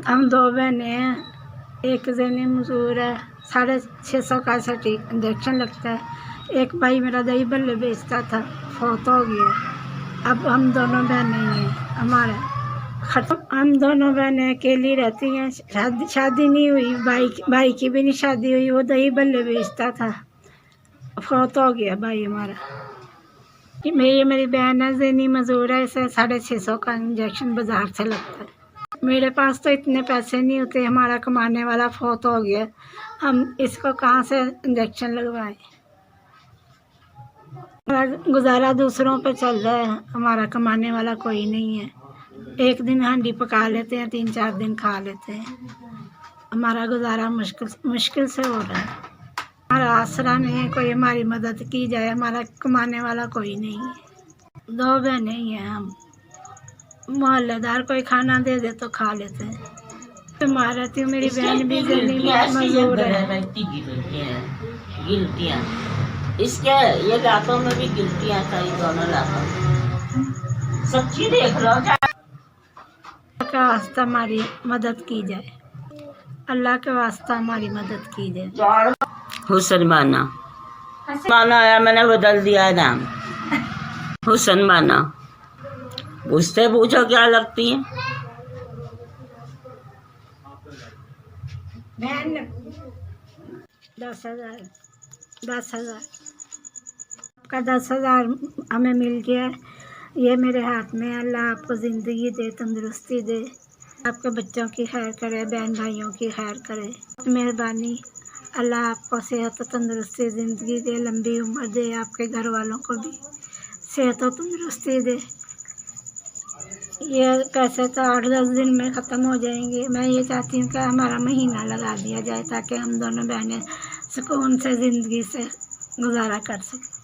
हम दो बहनें हैं, एक जनी मजदूर है, 650 का इंजेक्शन लगता है। एक भाई मेरा दही बल्ले बेचता था, फौत हो गया। अब हम दोनों बहनें ही हैं, हमारा खत्म। हम दोनों बहनें अकेली रहती हैं, शादी नहीं हुई, भाई की भी नहीं शादी हुई, वो दही बल्ले बेचता था, फौत हो गया भाई हमारा। मेरी बहन है जनी मजदूर है, इसे 650 का इंजेक्शन बाजार से लगता है। मेरे पास तो इतने पैसे नहीं होते, हमारा कमाने वाला फौत हो गया, हम इसको कहाँ से इंजेक्शन लगवाएं। हमारा गुजारा दूसरों पे चल रहा है, हमारा कमाने वाला कोई नहीं है। एक दिन हांडी पका लेते हैं, 3-4 दिन खा लेते हैं। हमारा गुजारा मुश्किल से हो रहा है। हमारा आसरा नहीं है, कोई हमारी मदद की जाए, हमारा कमाने वाला कोई नहीं है। 2 बहनें ही हैं हम, मोहल्लेदार कोई खाना दे दे तो खा लेते हैं। मार रहती हूँ, मेरी बहन भी मजदूर है। गिल्टियाँ इसके ये लातों में भी गिल्टियाँ था, ये दोनों लातों सच्ची देख लो। का वास्ता हमारी मदद की जाए, अल्लाह के वास्ता हमारी मदद की जाए। हुसन माना आया, मैंने बदल दिया नाम, हुसन माना। उससे पूछो क्या लगती है। बहन 10,000 आपका 10,000 हमें मिल गया, ये मेरे हाथ में। अल्लाह आपको ज़िंदगी दे, तंदुरुस्ती दे, आपके बच्चों की खैर करे, बहन भाइयों की खैर करे। मेहरबानी, अल्लाह आपको सेहत और तंदुरुस्ती ज़िंदगी दे, लंबी उम्र दे, आपके घर वालों को भी सेहत और तंदुरुस्ती दे। ये पैसे तो 8-10 दिन में ख़त्म हो जाएंगे। मैं ये चाहती हूँ कि हमारा महीना लगा दिया जाए, ताकि हम दोनों बहनें सुकून से ज़िंदगी से गुजारा कर सकें।